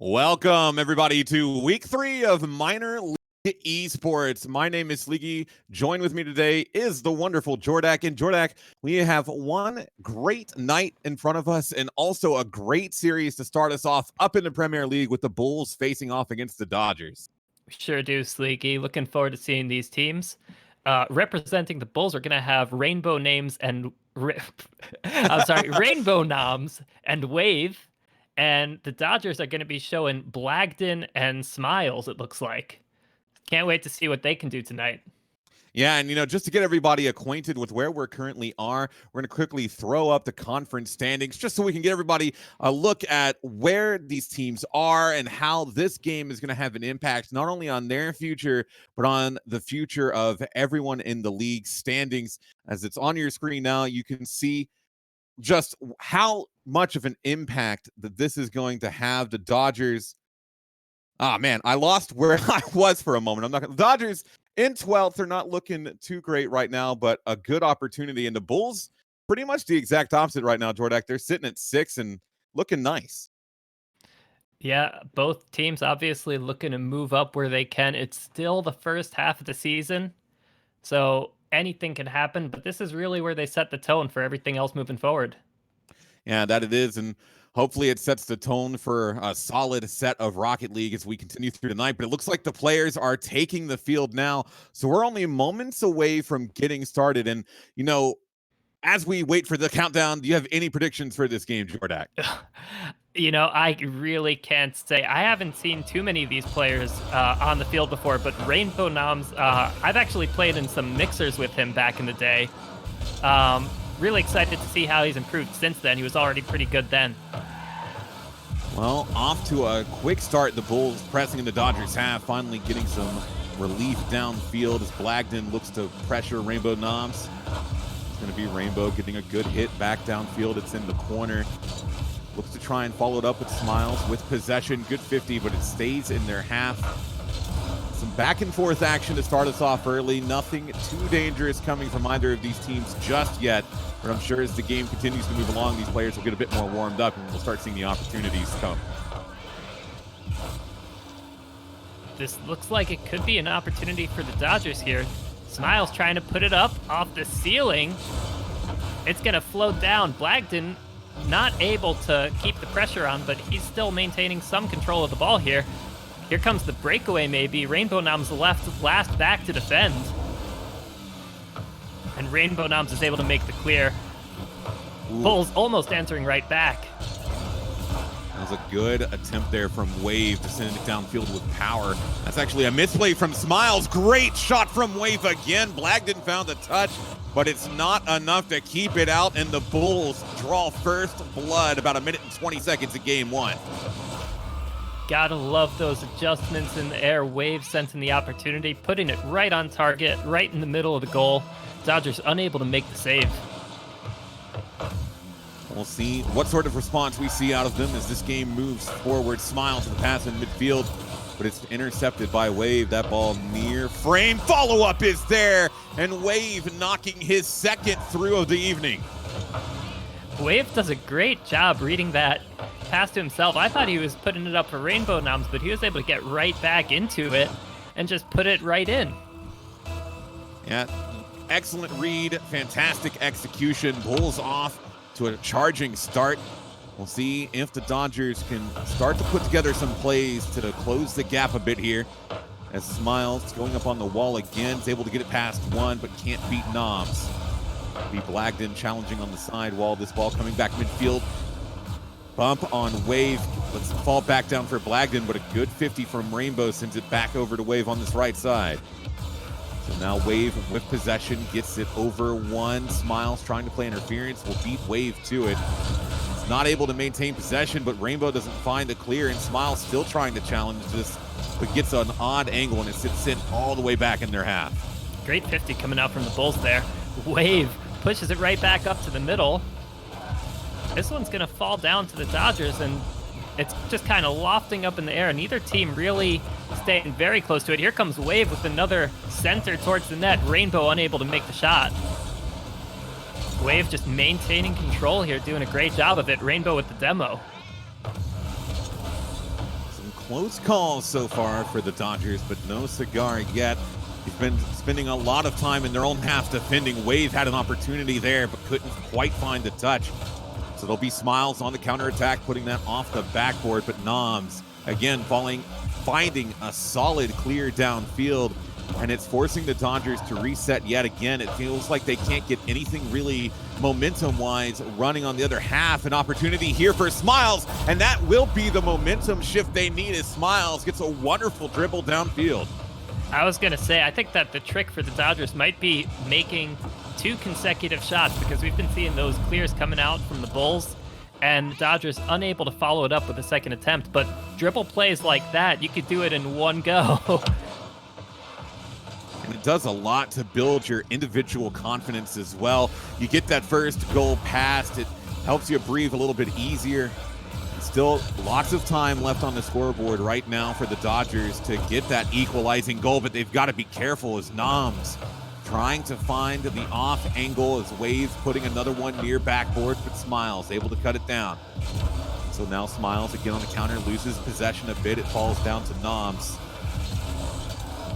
Welcome, everybody, to week 3 of Minor League Esports. My name is Sleeky. Join with me today is the wonderful Jordak. And Jordak, we have one great night in front of us and also a great series to start us off up in the Premier League with the Bulls facing off against the Dodgers. We sure do, Sleeky. Looking forward to seeing these teams. Representing the Bulls, are going to have rainbow names and rainbow noms and Wave. And the Dodgers are going to be showing Blagden and Smiles, it looks like. Can't wait to see what they can do tonight. Yeah, and just to get everybody acquainted with where we're currently are, we're going to quickly throw up the conference standings just so we can get everybody a look at where these teams are and how this game is going to have an impact not only on their future, but on the future of everyone in the league standings. As it's on your screen now, you can see just how much of an impact that this is going to have. The Dodgers. Ah, man, I lost where I was for a moment. The Dodgers in 12th are not looking too great right now, but a good opportunity. And the Bulls, pretty much the exact opposite right now, Jordak. They're sitting at 6 and looking nice. Yeah, both teams obviously looking to move up where they can. It's still the first half of the season, so anything can happen, but this is really where they set the tone for everything else moving forward. Yeah, that it is, and hopefully it sets the tone for a solid set of Rocket League as we continue through the night. But it looks like the players are taking the field now, so we're only moments away from getting started. And, as we wait for the countdown, do you have any predictions for this game, Jordak? I really can't say. I haven't seen too many of these players on the field before, but Rainbow Noms, I've actually played in some mixers with him back in the day. Really excited to see how he's improved since then. He was already pretty good then. Well, off to a quick start. The Bulls pressing in the Dodgers half, finally getting some relief downfield as Blagden looks to pressure Rainbow Noms. It's going to be Rainbow getting a good hit back downfield. It's in the corner. Looks to try and follow it up with Smiles with possession. Good 50, but it stays in their half. Some back and forth action to start us off early. Nothing too dangerous coming from either of these teams just yet. But I'm sure as the game continues to move along, these players will get a bit more warmed up and we'll start seeing the opportunities come. This looks like it could be an opportunity for the Dodgers here. Smiles trying to put it up off the ceiling. It's going to float down. Blagden not able to keep the pressure on, but he's still maintaining some control of the ball here. Here comes the breakaway, maybe. Rainbow Noms last back to defend. And Rainbow Noms is able to make the clear. Bulls almost answering right back. That was a good attempt there from Wave to send it downfield with power. That's actually a misplay from Smiles. Great shot from Wave again. Blagden found the touch, but it's not enough to keep it out, and the Bulls draw first blood about 1 minute and 20 seconds of game 1. Gotta love those adjustments in the air. Wave sensing the opportunity, putting it right on target, right in the middle of the goal. Dodgers unable to make the save. We'll see what sort of response we see out of them as this game moves forward. Smiles to the pass in midfield, but it's intercepted by Wave. That ball near frame. Follow-up is there, and Wave knocking his second through of the evening. Wave does a great job reading that pass to himself. I thought he was putting it up for Rainbow Noms, but he was able to get right back into it and just put it right in. Yeah, excellent read, fantastic execution. Bulls off to a charging start. We'll see if the Dodgers can start to put together some plays to close the gap a bit here. As Smiles going up on the wall again, is able to get it past one, but can't beat Noms. Be Blagden challenging on the side wall. This ball coming back midfield. Bump on Wave. Let's fall back down for Blagden, but a good 50 from Rainbow sends it back over to Wave on this right side. So now Wave with possession gets it over one. Smiles trying to play interference will beat Wave to it. It's not able to maintain possession, but Rainbow doesn't find the clear, and Smiles still trying to challenge this, but gets an odd angle, and it sits sent all the way back in their half. Great 50 coming out from the Bulls there. Wave pushes it right back up to the middle. This one's going to fall down to the Dodgers, and it's just kind of lofting up in the air. Neither team really staying very close to it. Here comes Wave with another center towards the net. Rainbow unable to make the shot. Wave just maintaining control here, doing a great job of it. Rainbow with the demo. close calls so far for the Dodgers, but no cigar yet. He's been spending a lot of time in their own half defending. Wave had an opportunity there, but couldn't quite find the touch. So there'll be Smiles on the counterattack, putting that off the backboard, but Noms, again, finding a solid clear downfield, and it's forcing the Dodgers to reset yet again. It feels like they can't get anything really momentum-wise running on the other half. An opportunity here for Smiles, and that will be the momentum shift they need as Smiles gets a wonderful dribble downfield. I was going to say, I think that the trick for the Dodgers might be making 2 consecutive shots, because we've been seeing those clears coming out from the Bulls, and the Dodgers unable to follow it up with a second attempt. But dribble plays like that, you could do it in one go. And it does a lot to build your individual confidence as well. You get that first goal past, it helps you breathe a little bit easier. Still lots of time left on the scoreboard right now for the Dodgers to get that equalizing goal, but they've got to be careful as Noms trying to find the off angle as Wave putting another one near backboard, but Smiles able to cut it down. So now Smiles again on the counter, loses possession a bit. It falls down to Noms.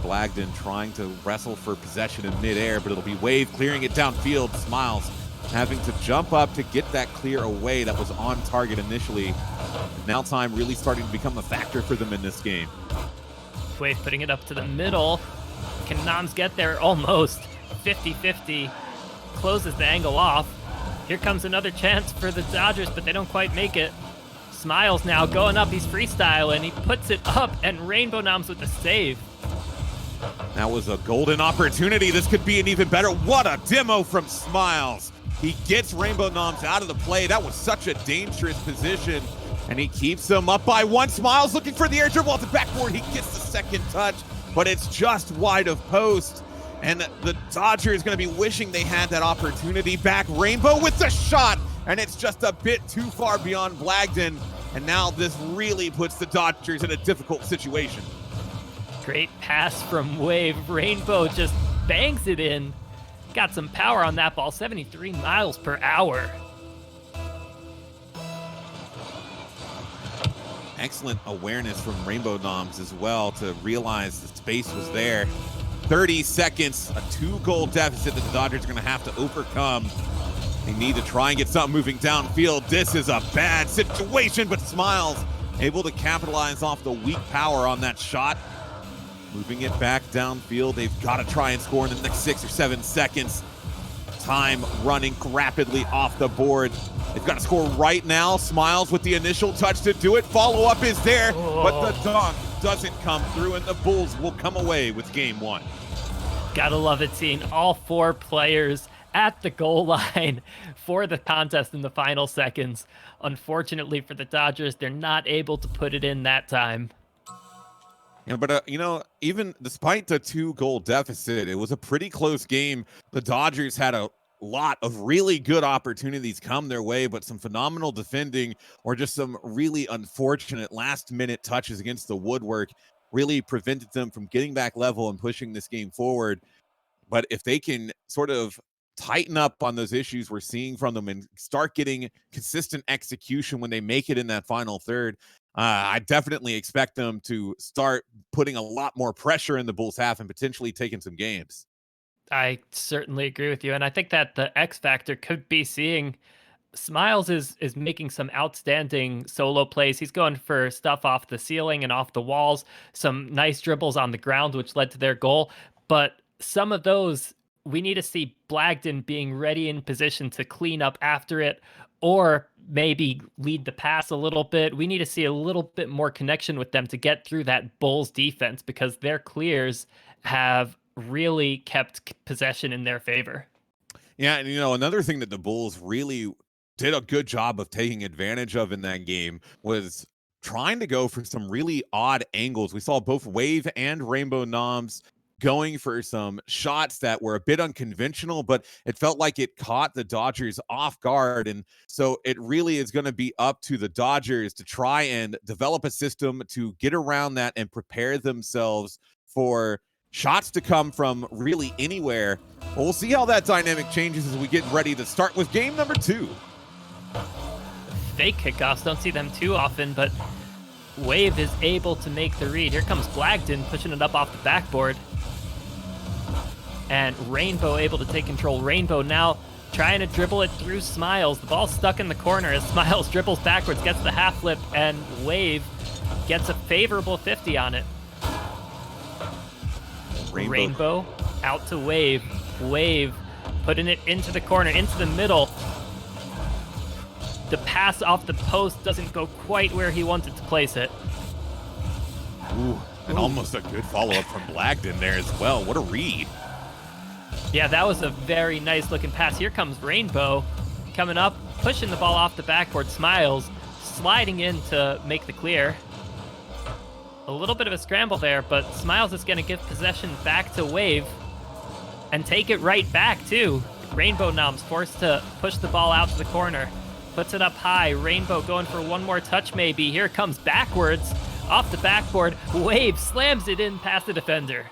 Blagden trying to wrestle for possession in midair, but it'll be Wave clearing it downfield. Smiles having to jump up to get that clear away that was on target initially. Now time really starting to become a factor for them in this game. Wave putting it up to the middle. Can Noms get there? Almost. 50-50. Closes the angle off. Here comes another chance for the Dodgers, but they don't quite make it. Smiles now going up. He's freestyling. He puts it up, and Rainbow Noms with the save. That was a golden opportunity. This could be an even better. What a demo from Smiles. He gets Rainbow Noms out of the play. That was such a dangerous position, and he keeps them up by 1. Smiles looking for the air dribble off the backboard. He gets the second touch, but it's just wide of post, and the Dodgers going to be wishing they had that opportunity back. Rainbow with the shot, and it's just a bit too far beyond Blagden, and now this really puts the Dodgers in a difficult situation. Great pass from Wave. Rainbow just bangs it in. Got some power on that ball, 73 miles per hour. Excellent awareness from Rainbow Noms as well to realize the space was there. 30 seconds, a 2-goal deficit that the Dodgers are going to have to overcome. They need to try and get something moving downfield. This is a bad situation, but Smiles able to capitalize off the weak power on that shot. Moving it back downfield. They've got to try and score in the next 6 or 7 seconds. Time running rapidly off the board. They've got to score right now. Smiles with the initial touch to do it. Follow-up is there, but the dunk doesn't come through, and the Bulls will come away with game 1. Gotta love it seeing all 4 players at the goal line for the contest in the final seconds. Unfortunately for the Dodgers, they're not able to put it in that time. Yeah, but, even despite the 2-goal deficit, it was a pretty close game. The Dodgers had a lot of really good opportunities come their way, but some phenomenal defending or just some really unfortunate last-minute touches against the woodwork really prevented them from getting back level and pushing this game forward. But if they can sort of tighten up on those issues we're seeing from them and start getting consistent execution when they make it in that final third, I definitely expect them to start putting a lot more pressure in the Bulls' half and potentially taking some games. I certainly agree with you. And I think that the X factor could be seeing Smiles is making some outstanding solo plays. He's going for stuff off the ceiling and off the walls, some nice dribbles on the ground, which led to their goal. But some of those, we need to see Blagden being ready in position to clean up after it, or maybe lead the pass a little bit. We need to see a little bit more connection with them to get through that Bulls defense, because their clears have really kept possession in their favor. Yeah, and another thing that the Bulls really did a good job of taking advantage of in that game was trying to go for some really odd angles. We saw both Wave and Rainbow Noms going for some shots that were a bit unconventional, but it felt like it caught the Dodgers off guard. And so it really is going to be up to the Dodgers to try and develop a system to get around that and prepare themselves for shots to come from really anywhere. Well, we'll see how that dynamic changes as we get ready to start with game number 2. Fake kickoffs, don't see them too often, but Wave is able to make the read. Here comes Blagden pushing it up off the backboard. And Rainbow able to take control. Rainbow now trying to dribble it through Smiles. The ball's stuck in the corner as Smiles dribbles backwards, gets the half flip, and Wave gets a favorable 50 on it. Rainbow out to Wave. Wave putting it into the corner, into the middle. The pass off the post doesn't go quite where he wanted to place it. Ooh, and almost a good follow-up from Blagden there as well. What a read. Yeah, that was a very nice looking pass. Here comes Rainbow coming up, pushing the ball off the backboard. Smiles sliding in to make the clear. A little bit of a scramble there, but Smiles is going to give possession back to Wave and take it right back, too. Rainbow Noms forced to push the ball out to the corner. Puts it up high. Rainbow going for one more touch, maybe. Here it comes backwards off the backboard. Wave slams it in past the defender.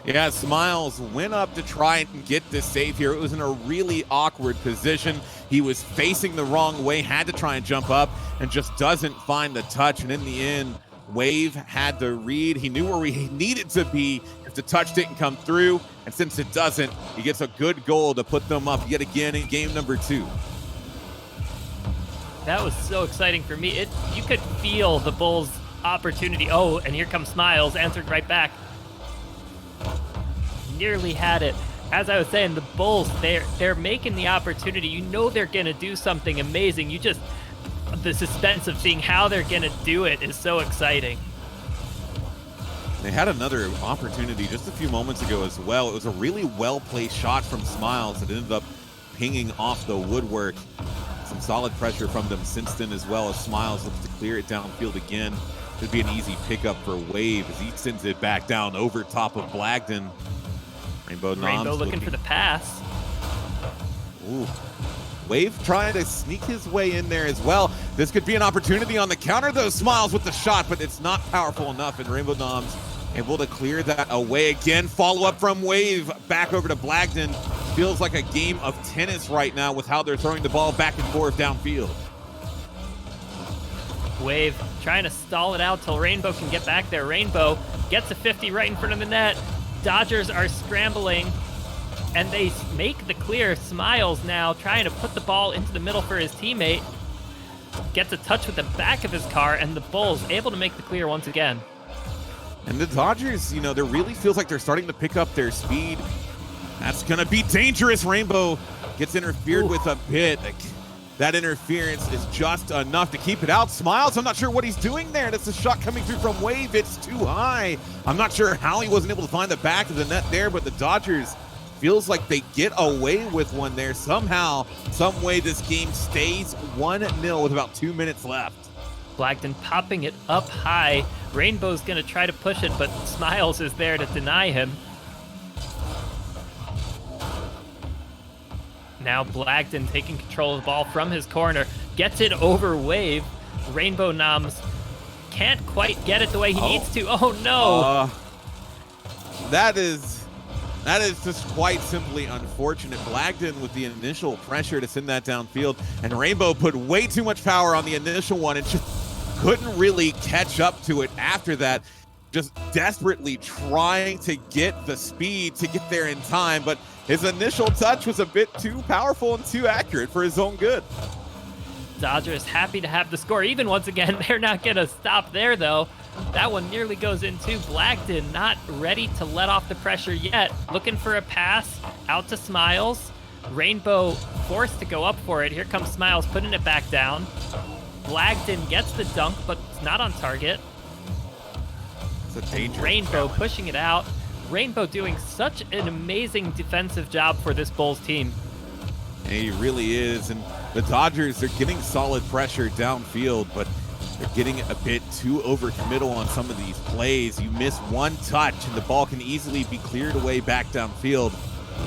Yeah, Smiles went up to try and get this save here. It was in a really awkward position. He was facing the wrong way, had to try and jump up, and just doesn't find the touch. And in the end, Wave had the read. He knew where he needed to be if the touch didn't come through. And since it doesn't, he gets a good goal to put them up yet again in game number 2. That was so exciting for me. You could feel the Bulls' opportunity. Oh, and here comes Smiles, answered right back. Nearly had it. As I was saying, the Bulls, they're making the opportunity. You know they're going to do something amazing. The suspense of seeing how they're going to do it is so exciting. They had another opportunity just a few moments ago as well. It was a really well-placed shot from Smiles that ended up pinging off the woodwork. Some solid pressure from them since then, as well as Smiles looks to clear it downfield again. Should be an easy pickup for Wave as he sends it back down over top of Blagden. Rainbow looking for the pass. Ooh. Wave trying to sneak his way in there as well. This could be an opportunity on the counter, though. Smiles with the shot, but it's not powerful enough, and Rainbow Noms able to clear that away again. Follow up from Wave back over to Blagden. Feels like a game of tennis right now with how they're throwing the ball back and forth downfield. Wave trying to stall it out till Rainbow can get back there. Rainbow gets a 50 right in front of the net. Dodgers are scrambling, and they make the clear. Smiles now trying to put the ball into the middle for his teammate. Gets a touch with the back of his car, and the Bulls able to make the clear once again. And the Dodgers, there really feels like they're starting to pick up their speed. That's going to be dangerous. Rainbow gets interfered with a bit. That interference is just enough to keep it out. Smiles, I'm not sure what he's doing there. That's a shot coming through from Wave. It's too high. I'm not sure how he wasn't able to find the back of the net there, but the Dodgers feels like they get away with one there. Somehow, some way, this game stays 1-0 with about 2 minutes left. Blagden popping it up high. Rainbow's going to try to push it, but Smiles is there to deny him. Now Blagden taking control of the ball from his corner. Gets it over Wave. Rainbow Noms can't quite get it the way he needs to. Oh, no. That is just quite simply unfortunate. Blagden with the initial pressure to send that downfield, and Rainbow put way too much power on the initial one and just couldn't really catch up to it after that. Just desperately trying to get the speed to get there in time, but his initial touch was a bit too powerful and too accurate for his own good. Dodgers happy to have the score even once again. They're not going to stop there, though. That one nearly goes in too. Blagden not ready to let off the pressure yet. Looking for a pass out to Smiles. Rainbow forced to go up for it. Here comes Smiles putting it back down. Blagden gets the dunk, but it's not on target. It's a dangerous Rainbow pushing it out. Rainbow doing such an amazing defensive job for this Bulls team. And he really is. And the Dodgers, they're getting solid pressure downfield, but they're getting a bit too overcommittal on some of these plays. You miss one touch, and the ball can easily be cleared away back downfield.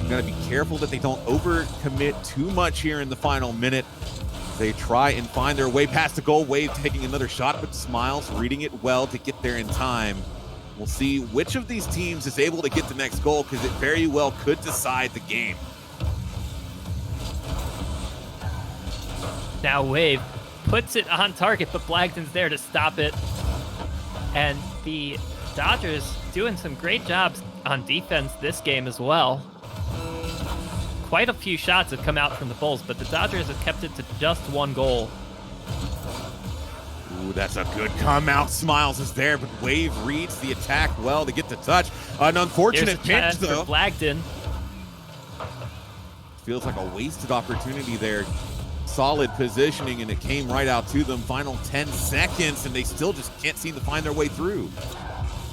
You got to be careful that they don't overcommit too much here in the final minute. They try and find their way past the goal. Wave taking another shot, but Smiles reading it well to get there in time. We'll see which of these teams is able to get the next goal, because it very well could decide the game. Now Wave puts it on target, but Blagden's there to stop it. And the Dodgers doing some great jobs on defense this game as well. Quite a few shots have come out from the Bulls, but the Dodgers have kept it to just 1 goal. Ooh, that's a good come out. Smiles is there, but Wave reads the attack well to get the touch. An unfortunate pinch, though. For Blagden. Feels like a wasted opportunity there. Solid positioning, and it came right out to them. Final 10 seconds, and they still just can't seem to find their way through.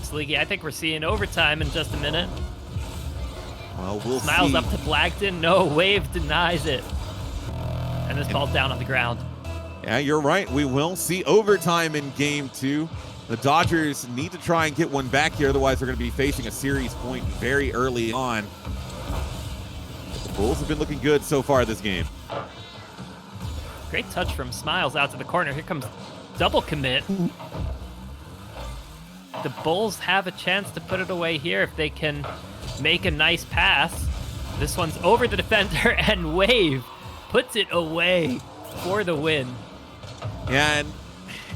Sleeky, I think we're seeing overtime in just a minute. Well, we'll Smiles see. up to Blagden. No, Wave denies it. And this ball's down on the ground. Yeah, you're right. We will see overtime in game 2. The Dodgers need to try and get one back here. Otherwise, they're going to be facing a series point very early on. The Bulls have been looking good so far this game. Great touch from Smiles out to the corner. Here comes double commit. The Bulls have a chance to put it away here if they can make a nice pass. This one's over the defender, and Wave puts it away for the win. Yeah, and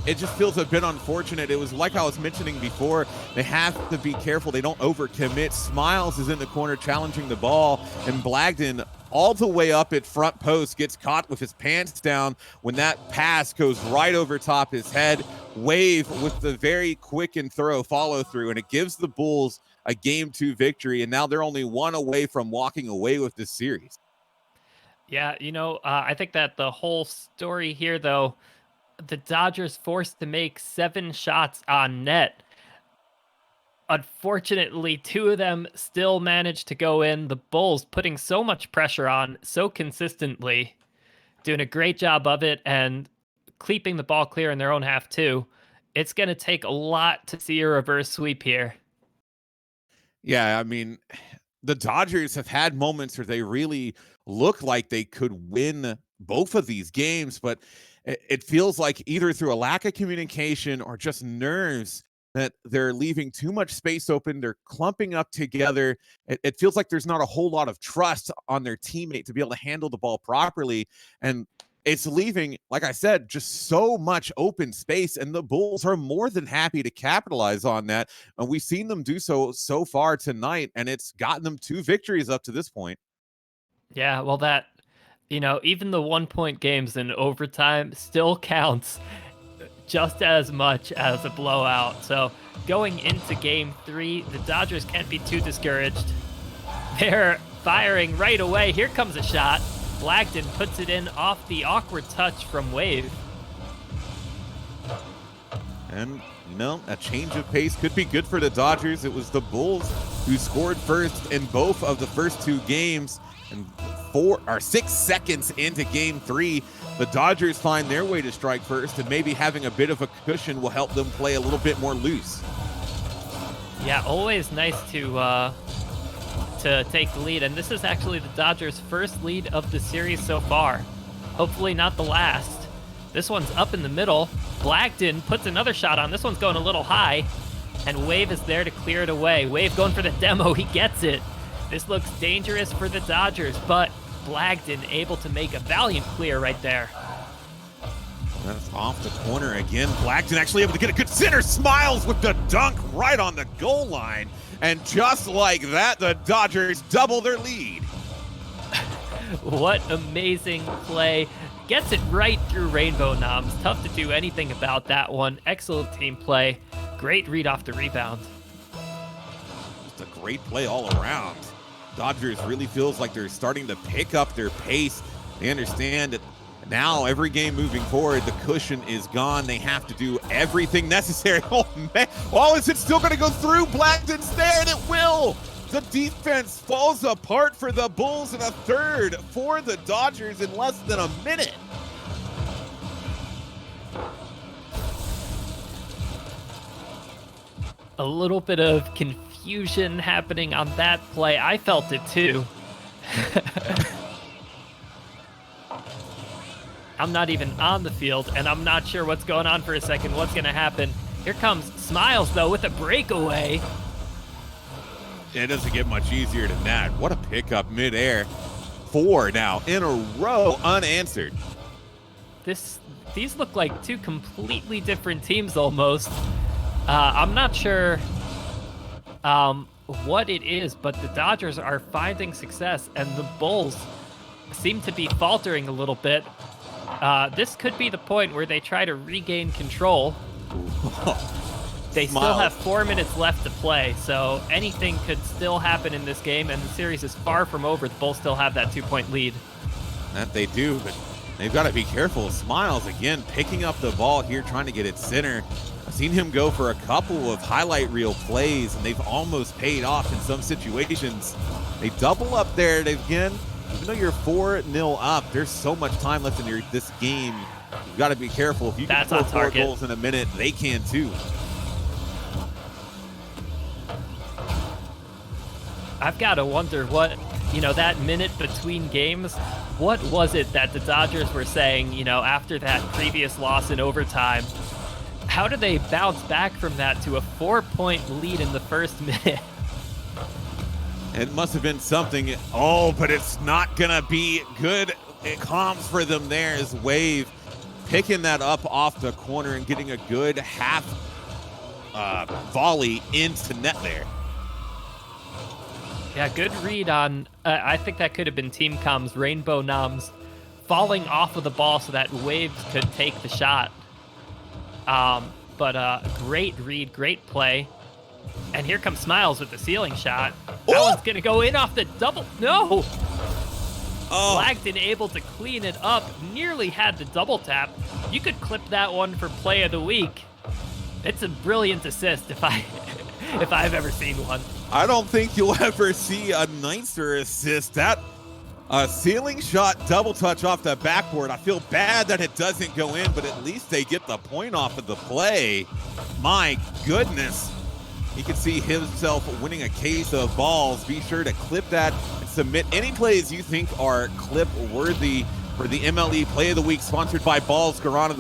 it just feels a bit unfortunate. It was like I was mentioning before, they have to be careful they don't overcommit. Smiles is in the corner challenging the ball, and Blagden all the way up at front post gets caught with his pants down when that pass goes right over top his head. Wave with the very quick and thorough follow through, and it gives the Bulls a game 2 victory, and now they're only 1 away from walking away with this series. Yeah, I think that the whole story here, though, the Dodgers forced to make 7 shots on net. Unfortunately, 2 of them still managed to go in. The Bulls putting so much pressure on so consistently, doing a great job of it and keeping the ball clear in their own half too. It's going to take a lot to see a reverse sweep here. Yeah, I mean, the Dodgers have had moments where they really look like they could win both of these games, but it feels like either through a lack of communication or just nerves that they're leaving too much space open. They're clumping up together. It feels like there's not a whole lot of trust on their teammate to be able to handle the ball properly. And it's leaving, like I said, just so much open space, and the Bulls are more than happy to capitalize on that. And we've seen them do so far tonight, and it's gotten them 2 victories up to this point. Yeah, well, that, even the 1-point games in overtime still counts just as much as a blowout. So going into game 3, the Dodgers can't be too discouraged. They're firing right away. Here comes a shot. Blagden puts it in off the awkward touch from Wave. And, a change of pace could be good for the Dodgers. It was the Bulls who scored first in both of the first 2 games. And 6 seconds into game 3, the Dodgers find their way to strike first, and maybe having a bit of a cushion will help them play a little bit more loose. Yeah, always nice to take the lead, and this is actually the Dodgers' first lead of the series so far. Hopefully not the last. This one's up in the middle. Blagden puts another shot on. This one's going a little high, and Wave is there to clear it away. Wave going for the demo. He gets it. This looks dangerous for the Dodgers, but Blagden able to make a valiant clear right there. That's off the corner again. Blagden actually able to get a good center. Smiles with the dunk right on the goal line. And just like that, the Dodgers double their lead. What amazing play. Gets it right through Rainbow Noms. Tough to do anything about that one. Excellent team play. Great read off the rebound. Just a great play all around. Dodgers really feels like they're starting to pick up their pace. They understand that now every game moving forward, the cushion is gone. They have to do everything necessary. Oh, man. Oh, is it still going to go through? Blagden's there, and it will. The defense falls apart for the Bulls, and a third for the Dodgers in less than a minute. A little bit of confusion happening on that play. I felt it too. I'm not even on the field, and I'm not sure what's going on for a second. What's going to happen? Here comes Smiles, though, with a breakaway. It doesn't get much easier than that. What a pickup midair. 4 now in a row unanswered. These look like 2 completely different teams almost. I'm not sure what it is, but the Dodgers are finding success, and the Bulls seem to be faltering a little bit. This could be the point where they try to regain control. They still have 4 minutes left to play, so anything could still happen in this game, and the series is far from over. The Bulls still have that 2-point lead. That they do, but they've got to be careful. Smiles, again, picking up the ball here, trying to get it center. I've seen him go for a couple of highlight reel plays, and they've almost paid off in some situations. They double up there again. Even though you're 4-0 up, there's so much time left in this game. You've got to be careful. If you can score 4 goals in a minute, they can too. I've got to wonder what, that minute between games, what was it that the Dodgers were saying, after that previous loss in overtime? How do they bounce back from that to a 4-point lead in the first minute? It must have been something. Oh, but it's not going to be good. It comes for them there as Wave picking that up off the corner and getting a good half volley into net there. Yeah, good read on, I think that could have been Team Com's Rainbow Noms falling off of the ball so that Waves could take the shot. But great read, great play. And here comes Smiles with the ceiling shot. That one's going to go in off the double. No! Blagden able to clean it up, nearly had the double tap. You could clip that one for play of the week. It's a brilliant assist if I've ever seen one. I don't think you'll ever see a nicer assist. That ceiling shot double touch off the backboard. I feel bad that it doesn't go in, but at least they get the point off of the play. My goodness. He can see himself winning a case of balls. Be sure to clip that and submit any plays you think are clip worthy for the MLE Play of the Week, sponsored by Balls Garana.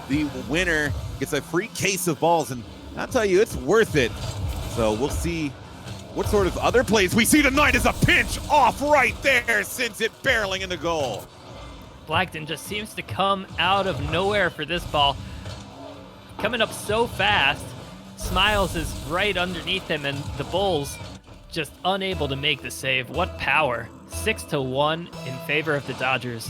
The winner gets a free case of balls, and I'll tell you, it's worth it. So we'll see what sort of other plays we see tonight. Is a pinch off right there, sends it barreling in the goal. Blagden just seems to come out of nowhere for this ball. Coming up so fast. Smiles is right underneath him, and the Bulls just unable to make the save. What power. 6-1 in favor of the Dodgers.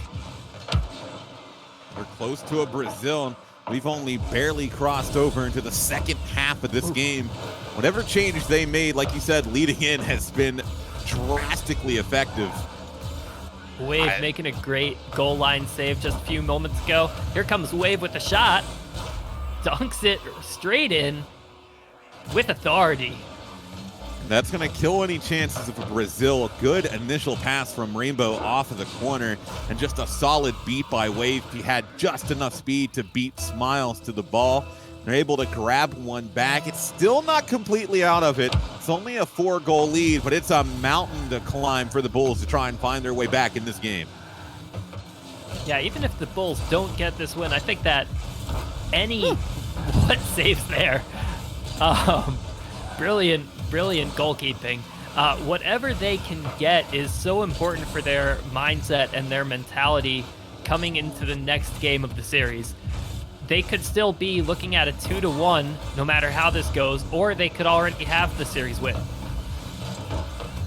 We're close to a Brazil. We've only barely crossed over into the second half of this game. Whatever change they made, like you said, leading in has been drastically effective. Wave making a great goal line save just a few moments ago. Here comes Wave with the shot. Dunks it straight in with authority. That's going to kill any chances of a Brazil. A good initial pass from Rainbow off of the corner, and just a solid beat by Wave. He had just enough speed to beat Smiles to the ball. They're able to grab one back. It's still not completely out of it. It's only a 4-goal lead, but it's a mountain to climb for the Bulls to try and find their way back in this game. Yeah, even if the Bulls don't get this win, I think that what saves there? Brilliant goalkeeping. Whatever they can get is so important for their mindset and their mentality coming into the next game of the series. They could still be looking at a 2-1 no matter how this goes, or they could already have the series win.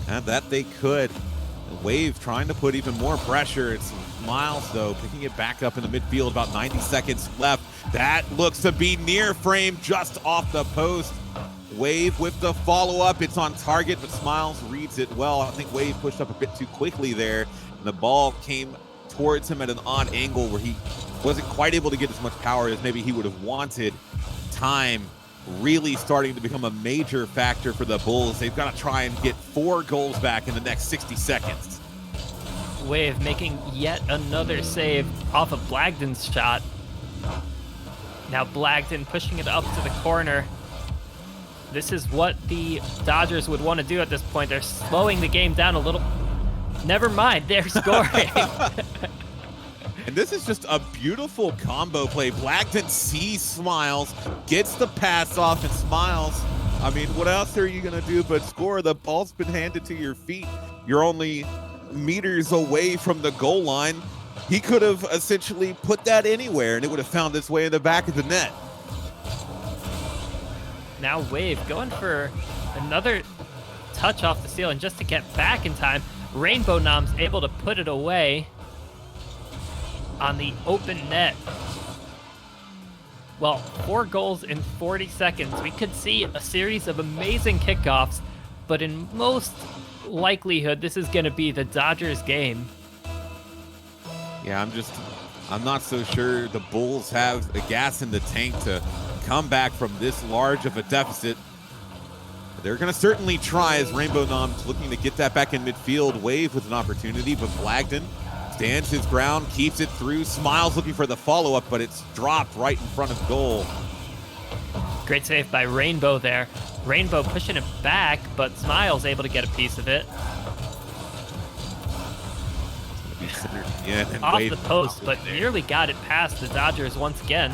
And that they could. The Wave trying to put even more pressure. It's Miles, though, picking it back up in the midfield, about 90 seconds left. That looks to be near frame, just off the post. Wave with the follow-up. It's on target, but Smiles reads it well. I think Wave pushed up a bit too quickly there, and the ball came towards him at an odd angle where he wasn't quite able to get as much power as maybe he would have wanted. Time really starting to become a major factor for the Bulls. They've got to try and get 4 goals back in the next 60 seconds. Wave making yet another save off of Blagden's shot. Now Blagden pushing it up to the corner. This is what the Dodgers would want to do at this point. They're slowing the game down a little. Never mind, they're scoring. And this is just a beautiful combo play. Blagden sees Smiles, gets the pass off, and Smiles, I mean, what else are you going to do but score? The ball's been handed to your feet. You're only meters away from the goal line. He could have essentially put that anywhere, and it would have found its way in the back of the net. Now Wave going for another touch off the ceiling just to get back in time. Rainbow Nom's able to put it away on the open net. Well, 4 goals in 40 seconds. We could see a series of amazing kickoffs, but in most likelihood, this is going to be the Dodgers game. Yeah, I'm not so sure the Bulls have the gas in the tank to come back from this large of a deficit. They're going to certainly try as Rainbow Nom's looking to get that back in midfield. Wave with an opportunity, but Blagden stands his ground, keeps it through. Smiles looking for the follow-up, but it's dropped right in front of goal. Great save by Rainbow there. Rainbow pushing it back, but Smiles able to get a piece of it. Yeah, off Wave the post, but nearly got it past the Dodgers once again.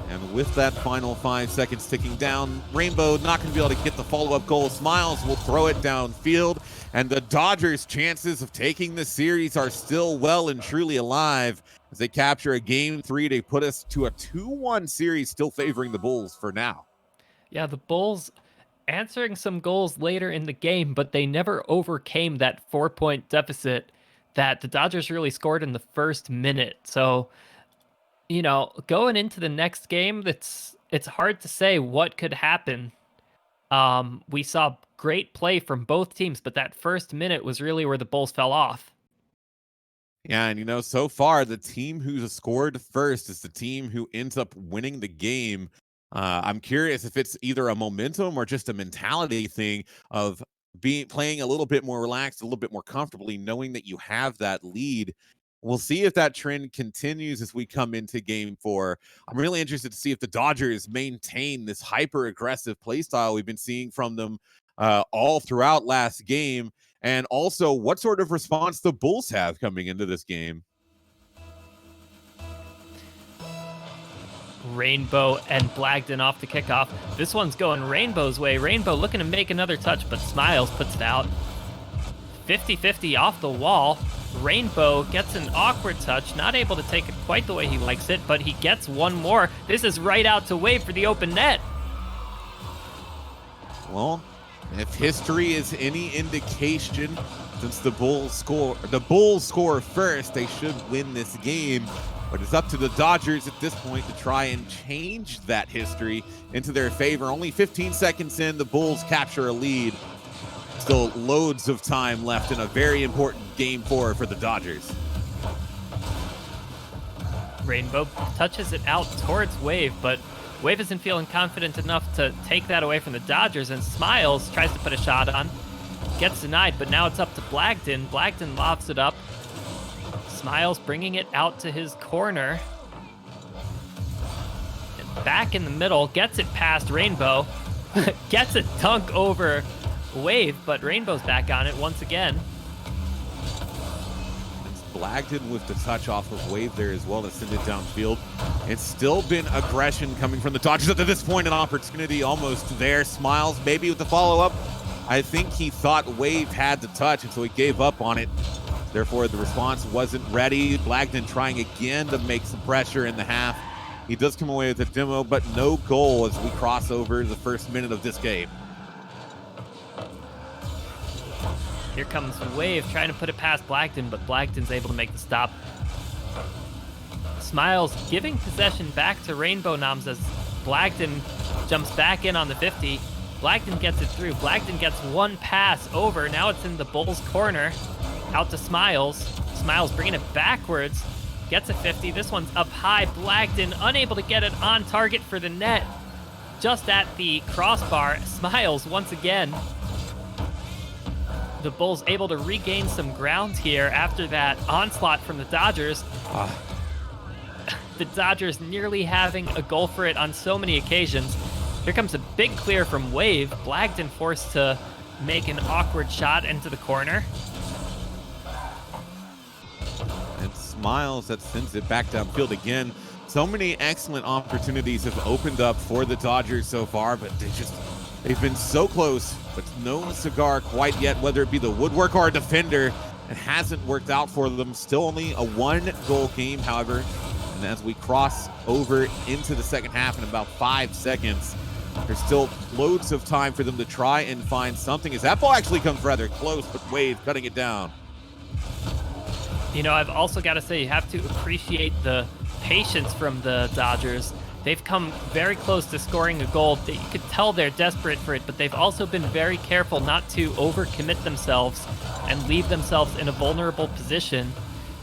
And with that final 5 seconds ticking down, Rainbow not going to be able to get the follow-up goal. Smiles will throw it downfield, and the Dodgers' chances of taking the series are still well and truly alive as they capture a Game 3 to put us to a 2-1 series, still favoring the Bulls for now. Yeah, the Bulls answering some goals later in the game, but they never overcame that 4-point deficit that the Dodgers really scored in the first minute. So, you know, going into the next game, it's hard to say what could happen. We saw great play from both teams, but that first minute was really where the Bulls fell off. Yeah, and you know, so far, the team who's scored first is the team who ends up winning the game. I'm curious if it's either a momentum or just a mentality thing of playing a little bit more relaxed, a little bit more comfortably, knowing that you have that lead. We'll see if that trend continues as we come into Game 4. I'm really interested to see if the Dodgers maintain this hyper-aggressive play style we've been seeing from them all throughout last game, and also what sort of response the Bulls have coming into this game. Rainbow and Blagden off the kickoff. This one's going Rainbow's way. Rainbow looking to make another touch, but Smiles puts it out. 50-50 off the wall. Rainbow gets an awkward touch, not able to take it quite the way he likes it, but he gets one more. This is right out to Wave for the open net. Well, if history is any indication, since the Bulls score first, they should win this game. But it's up to the Dodgers at this point to try and change that history into their favor. Only 15 seconds in, the Bulls capture a lead. Still loads of time left in a very important Game 4 for the Dodgers. Rainbow touches it out towards Wave, but Wave isn't feeling confident enough to take that away from the Dodgers, and Smiles tries to put a shot on. Gets denied, but now it's up to Blagden. Blagden lofts it up. Smiles bringing it out to his corner. And back in the middle, gets it past Rainbow. Gets a dunk over Wave, but Rainbow's back on it once again. It's Blagden with the touch off of Wave there as well to send it downfield. It's still been aggression coming from the Dodgers. Up to this point, an opportunity almost there. Smiles maybe with the follow-up. I think he thought Wave had the touch, and so he gave up on it. Therefore, the response wasn't ready. Blagden trying again to make some pressure in the half. He does come away with a demo, but no goal as we cross over the first minute of this game. Here comes Wave trying to put it past Blagden, but Blagden's able to make the stop. Smiles giving possession back to Rainbow Noms as Blagden jumps back in on the 50. Blagden gets it through. Blagden gets one pass over. Now it's in the Bulls' corner. Out to Smiles. Smiles bringing it backwards. Gets a 50. This one's up high. Blagden unable to get it on target for the net. Just at the crossbar. Smiles once again. The Bulls able to regain some ground here after that onslaught from the Dodgers. The Dodgers nearly having a goal for it on so many occasions. Here comes a big clear from Wave. Blagden forced to make an awkward shot into the corner. And Smiles that sends it back downfield again. So many excellent opportunities have opened up for the Dodgers so far, but they've been so close, but no cigar quite yet, whether it be the woodwork or a defender. It hasn't worked out for them. Still only a 1-goal game, however. And And as we cross over into the second half in about 5 seconds, there's still loads of time for them to try and find something. As that ball actually comes rather close, but Wave cutting it down. You know, I've also got to say, you have to appreciate the patience from the Dodgers. They've come very close to scoring a goal. You could tell they're desperate for it, but they've also been very careful not to overcommit themselves and leave themselves in a vulnerable position.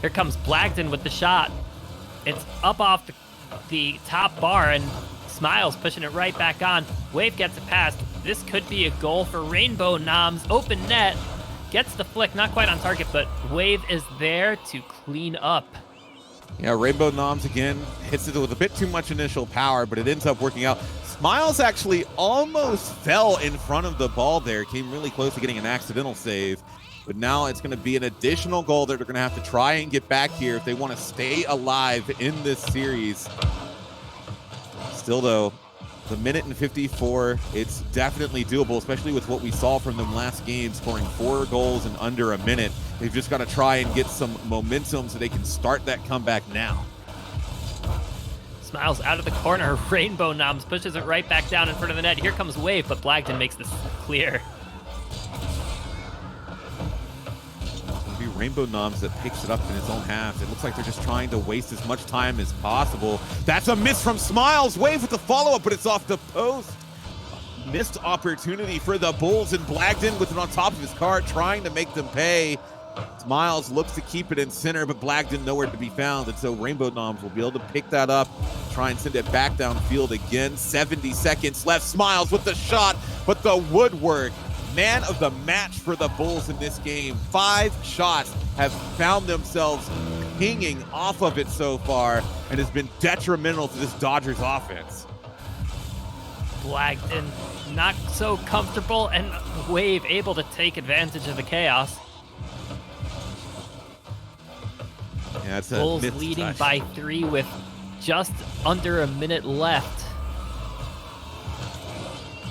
Here comes Blagden with the shot. It's up off the top bar, and Smiles pushing it right back on. Wave gets it past. This could be a goal for Rainbow Noms. Open net. Gets the flick, not quite on target, but Wave is there to clean up. Yeah, Rainbow Noms again hits it with a bit too much initial power, but it ends up working out. Smiles actually almost fell in front of the ball there. Came really close to getting an accidental save. But now it's going to be an additional goal that they're going to have to try and get back here if they want to stay alive in this series. Still, though, the minute and 54, it's definitely doable, especially with what we saw from them last game, scoring 4 goals in under a minute. They've just got to try and get some momentum so they can start that comeback now. Smiles out of the corner. Rainbow Noms pushes it right back down in front of the net. Here comes Wave, but Blagden makes this clear. Rainbow Noms that picks it up in his own half. It looks like they're just trying to waste as much time as possible. That's a miss from Smiles. Wave with the follow-up, but it's off the post. Missed opportunity for the Bulls, and Blagden with it on top of his cart, trying to make them pay. Smiles looks to keep it in center, but Blagden nowhere to be found, and so Rainbow Noms will be able to pick that up, try and send it back downfield again. 70 seconds left. Smiles with the shot, but the woodwork. Man of the match for the Bulls in this game. 5 shots have found themselves pinging off of it so far and has been detrimental to this Dodgers offense. Blagden not so comfortable, and Wave able to take advantage of the chaos. Yeah, it's Bulls leading by 3 with just under a minute left.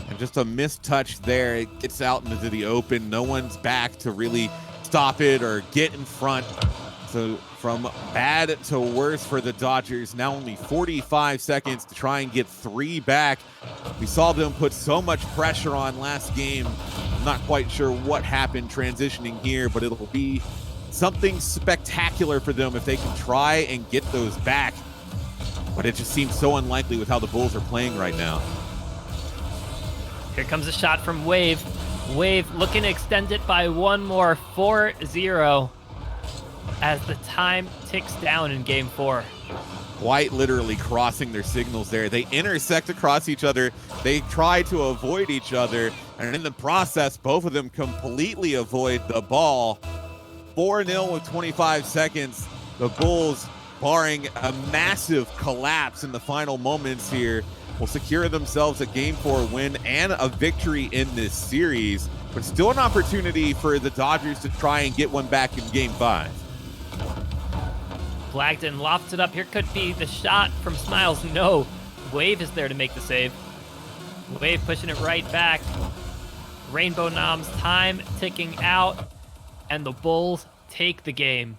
And just a missed touch there. It gets out into the open. No one's back to really stop it or get in front. So from bad to worse for the Dodgers. Now only 45 seconds to try and get 3 back. We saw them put so much pressure on last game. I'm not quite sure what happened transitioning here, but it'll be something spectacular for them if they can try and get those back. But it just seems so unlikely with how the Bulls are playing right now. Here comes a shot from Wave. Wave looking to extend it by 1 more. 4-0 as the time ticks down in game 4. Quite literally crossing their signals there. They intersect across each other. They try to avoid each other. And in the process, both of them completely avoid the ball. 4-0 with 25 seconds. The Bulls, barring a massive collapse in the final moments here, will secure themselves a Game 4 win and a victory in this series, but still an opportunity for the Dodgers to try and get one back in Game 5. Blagden lofts it up. Here could be the shot from Smiles. No, Wave is there to make the save. Wave pushing it right back. Rainbow Noms time ticking out, and the Bulls take the game.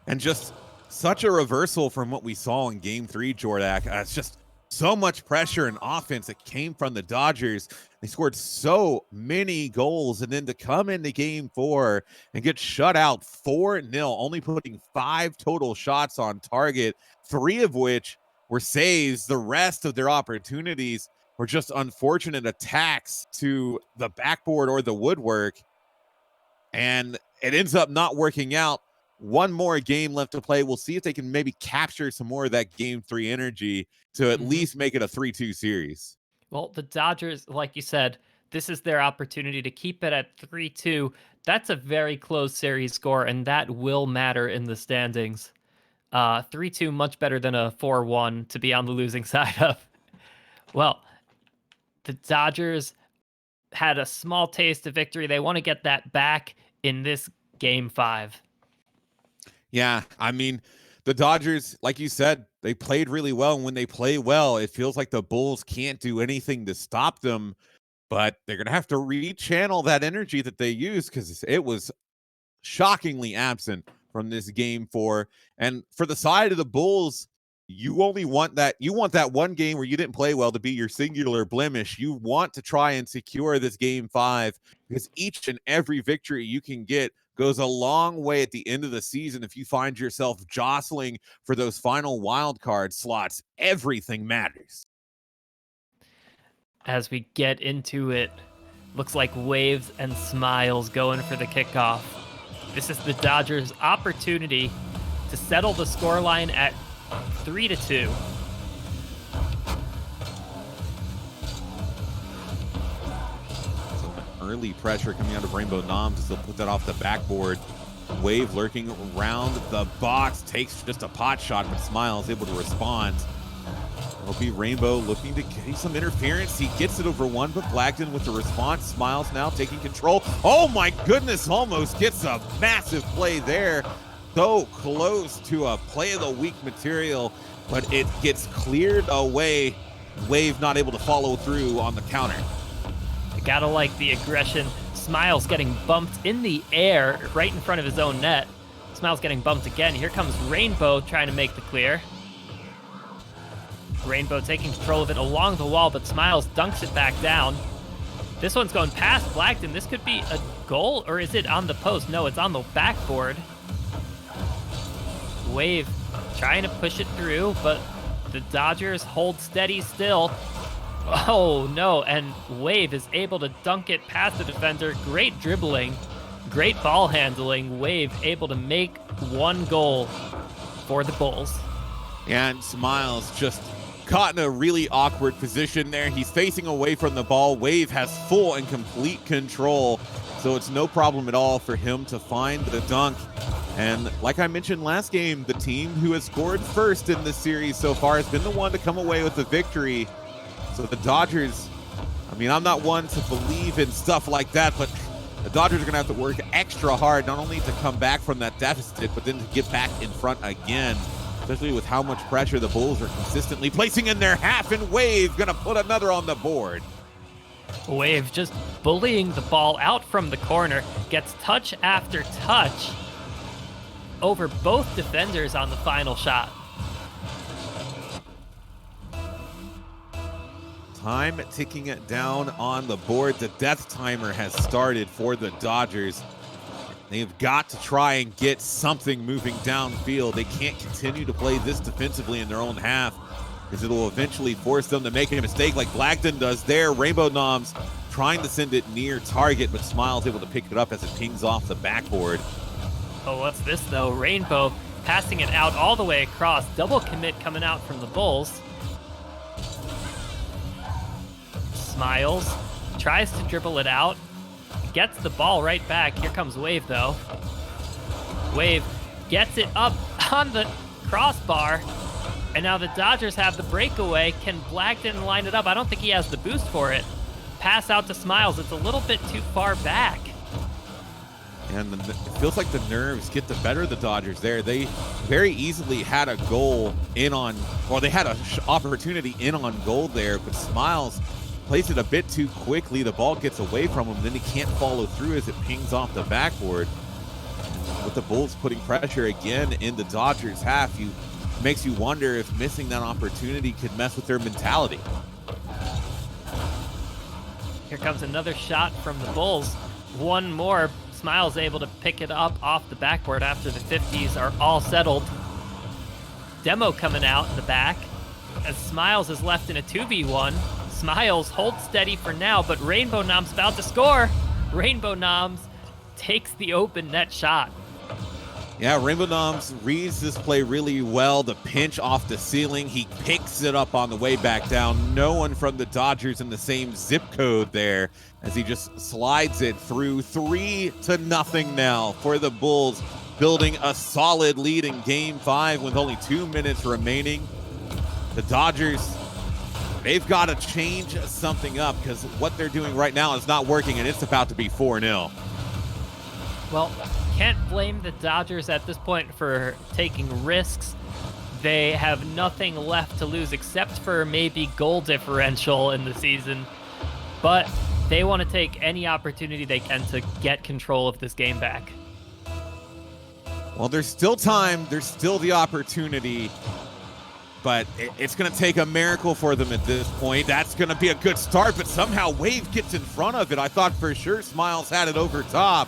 And just such a reversal from what we saw in Game 3, Jordak. It's just so much pressure and offense that came from the Dodgers. They scored so many goals, and then to come into Game 4 and get shut out 4-0, only putting 5 total shots on target, 3 of which were saves. The rest of their opportunities were just unfortunate attacks to the backboard or the woodwork, and it ends up not working out. 1 more game left to play. We'll see if they can maybe capture some more of that Game 3 energy to at least make it a 3-2 series. Well, the Dodgers, like you said, this is their opportunity to keep it at 3-2. That's a very close series score, and that will matter in the standings. 3-2, much better than a 4-1 to be on the losing side of. Well, the Dodgers had a small taste of victory. They want to get that back in this Game 5. Yeah, I mean, the Dodgers, like you said, they played really well. And when they play well, it feels like the Bulls can't do anything to stop them. But they're going to have to rechannel that energy that they use because it was shockingly absent from this game 4. And for the side of the Bulls, you only want that. You want that one game where you didn't play well to be your singular blemish. You want to try and secure this game 5, because each and every victory you can get goes a long way at the end of the season. If you find yourself jostling for those final wild card slots, everything matters. As we get into it, looks like Waves and Smiles going for the kickoff. This is the Dodgers' opportunity to settle the scoreline at 3-2. So early pressure coming out of Rainbow Noms, they'll put that off the backboard. Wave lurking around the box, takes just a pot shot, but Smiles able to respond. It'll be Rainbow looking to get some interference. He gets it over one, but Blagden with the response. Smiles now taking control. Oh my goodness, almost gets a massive play there. So close to a play of the week material, but it gets cleared away. Wave not able to follow through on the counter. I gotta like the aggression. Smiles getting bumped in the air right in front of his own net. Smiles getting bumped again. Here comes Rainbow trying to make the clear. Rainbow taking control of it along the wall, but Smiles dunks it back down. This one's going past Blagden. This could be a goal, or is it on the post? No, it's on the backboard. Wave trying to push it through, but the Dodgers hold steady still. Oh no, and Wave is able to dunk it past the defender. Great dribbling, great ball handling. Wave able to make one goal for the Bulls. And Smiles just caught in a really awkward position there. He's facing away from the ball. Wave has full and complete control, so it's no problem at all for him to find the dunk. And like I mentioned last game, the team who has scored first in this series so far has been the one to come away with the victory. So the Dodgers, I mean, I'm not one to believe in stuff like that, but the Dodgers are going to have to work extra hard, not only to come back from that deficit, but then to get back in front again, especially with how much pressure the Bulls are consistently placing in their half, and Wave going to put another on the board. Wave just bullying the ball out from the corner, gets touch after touch over both defenders on the final shot. Time ticking it down on the board. The death timer has started for the Dodgers. They've got to try and get something moving downfield. They can't continue to play this defensively in their own half, because it will eventually force them to make a mistake like Blagden does there. Rainbow Noms trying to send it near target, but Smiles able to pick it up as it pings off the backboard. Oh, what's this though? Rainbow passing it out all the way across. Double commit coming out from the Bulls. Smiles tries to dribble it out. Gets the ball right back. Here comes Wave though. Wave gets it up on the crossbar. And now the Dodgers have the breakaway. Can Blagden line it up? I don't think he has the boost for it. Pass out to Smiles. It's a little bit too far back. And it feels like the nerves get the better of the Dodgers there. They very easily had a goal in on, or they had an opportunity in on goal there, but Smiles plays it a bit too quickly. The ball gets away from him, then he can't follow through as it pings off the backboard. With the Bulls putting pressure again in the Dodgers half, makes you wonder if missing that opportunity could mess with their mentality. Here comes another shot from the Bulls. One more. Smiles able to pick it up off the backboard after the 50s are all settled. Demo coming out in the back as Smiles is left in a 2v1. Smiles holds steady for now, but Rainbow Noms about to score. Rainbow Noms takes the open net shot. Yeah, Rainbow Noms reads this play really well. The pinch off the ceiling, he picks it up on the way back down. No one from the Dodgers in the same zip code there as he just slides it through. 3-0 now for the Bulls, building a solid lead in Game 5 with only 2 minutes remaining. The Dodgers, they've got to change something up because what they're doing right now is not working, and it's about to be 4-0. Well, can't blame the Dodgers at this point for taking risks. They have nothing left to lose except for maybe goal differential in the season, but they want to take any opportunity they can to get control of this game back. Well, there's still time. There's still the opportunity. But it's going to take a miracle for them at this point. That's going to be a good start, but somehow Wave gets in front of it. I thought for sure Smiles had it over top.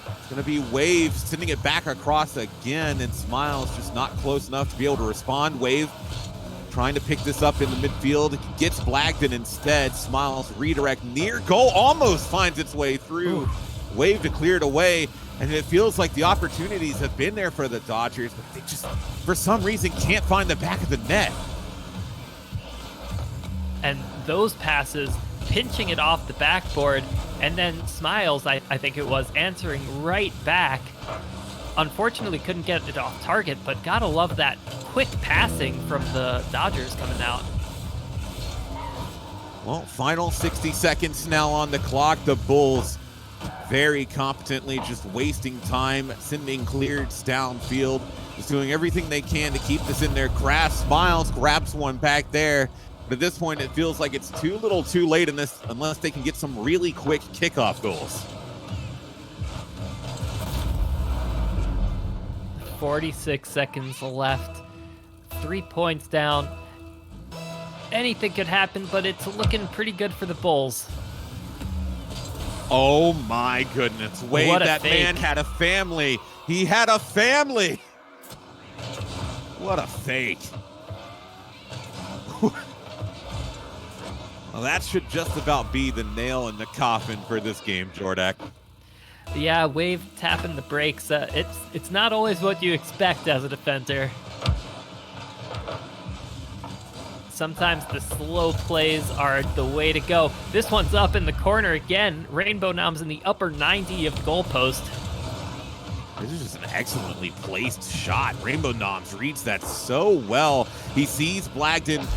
It's going to be Wave sending it back across again, and Smiles just not close enough to be able to respond. Wave trying to pick this up in the midfield. Gets Blagden instead. Smiles redirect near goal. Almost finds its way through. Ooh. Wave to clear it away. And it feels like the opportunities have been there for the Dodgers, but they just, for some reason, can't find the back of the net. And those passes, pinching it off the backboard, and then Smiles, I think it was, answering right back. Unfortunately, couldn't get it off target, but gotta love that quick passing from the Dodgers coming out. Well, final 60 seconds now on the clock. The Bulls very competently just wasting time, sending clears downfield, just doing everything they can to keep this in their grasp. Smiles grabs one back there, but at this point it feels like it's too little too late in this unless they can get some really quick kickoff goals. 46 seconds left, 3 points down. Anything could happen, but it's looking pretty good for the Bulls. Oh my goodness. Wade, that fake. man had a family. He had a family. What a fake. Well, that should just about be the nail in the coffin for this game, Jordak. Yeah, Wave tapping the brakes. It's not always what you expect as a defender. Sometimes the slow plays are the way to go. This one's up in the corner again. Rainbow Nom's in the upper 90 of the goalpost. This is just an excellently placed shot. Rainbow Noms reads that so well. He sees Blagden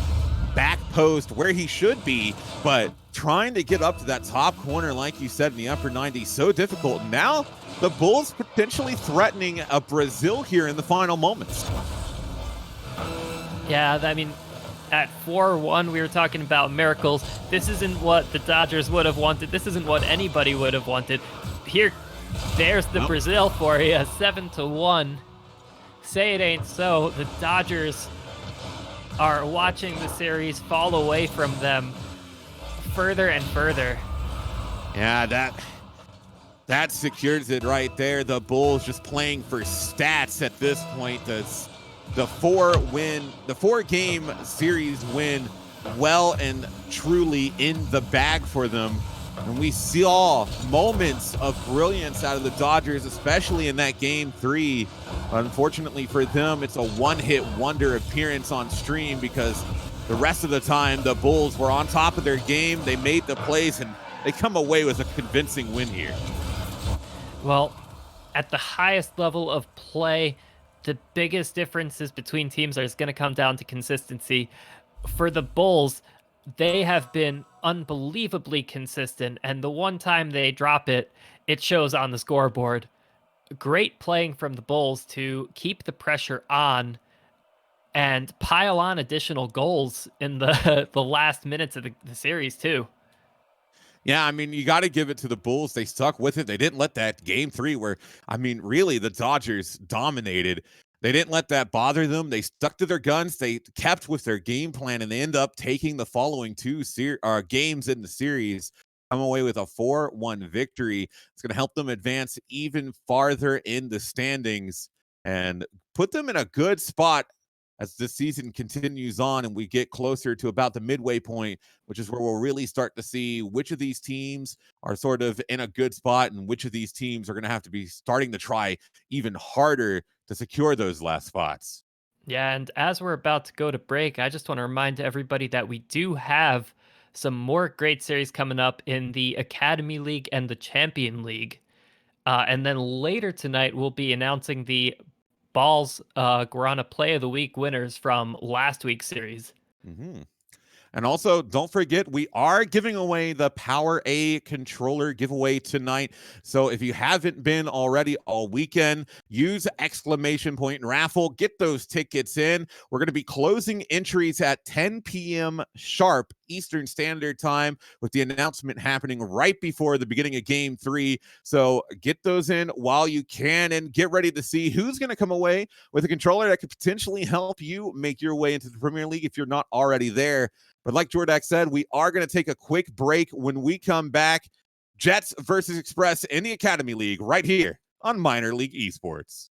back post where he should be, but trying to get up to that top corner, like you said, in the upper 90, so difficult. Now the Bulls potentially threatening a Brazil here in the final moments. Yeah, I mean, at 4-1, we were talking about miracles. This isn't what the Dodgers would have wanted. This isn't what anybody would have wanted. Here, there's the Brazil for you, 7-1. Say it ain't so. The Dodgers are watching the series fall away from them further and further. Yeah, that secures it right there. The Bulls just playing for stats at this point. The 4-game series win well and truly in the bag for them. And we saw moments of brilliance out of the Dodgers, especially in that game 3. Unfortunately for them, it's a one-hit wonder appearance on stream because the rest of the time the Bulls were on top of their game. They made the plays and they come away with a convincing win here. Well, at the highest level of play, the biggest differences between teams are going to come down to consistency. For the Bulls, they have been unbelievably consistent, and the one time they drop it, it shows on the scoreboard. Great playing from the Bulls to keep the pressure on and pile on additional goals in the last minutes of the series, too. Yeah, I mean, you got to give it to the Bulls. They stuck with it. They didn't let that game 3 where, I mean, really the Dodgers dominated. They didn't let that bother them. They stuck to their guns. They kept with their game plan, and they end up taking the following 2 games in the series, come away with a 4-1 victory. It's going to help them advance even farther in the standings and put them in a good spot as this season continues on and we get closer to about the midway point, which is where we'll really start to see which of these teams are sort of in a good spot and which of these teams are going to have to be starting to try even harder to secure those last spots. Yeah, and as we're about to go to break, I just want to remind everybody that we do have some more great series coming up in the Academy League and the Champion League. And then later tonight, we'll be announcing the Balls Guarana Play of the Week winners from last week's series. Mm-hmm. And also, don't forget, we are giving away the Power A controller giveaway tonight. So if you haven't been already all weekend, use !raffle, get those tickets in. We're going to be closing entries at 10 p.m. sharp Eastern Standard Time, with the announcement happening right before the beginning of Game 3. So get those in while you can and get ready to see who's going to come away with a controller that could potentially help you make your way into the Premier League if you're not already there. But like Jordak said, we are going to take a quick break. When we come back, Jets versus Express in the Academy League right here on Minor League Esports.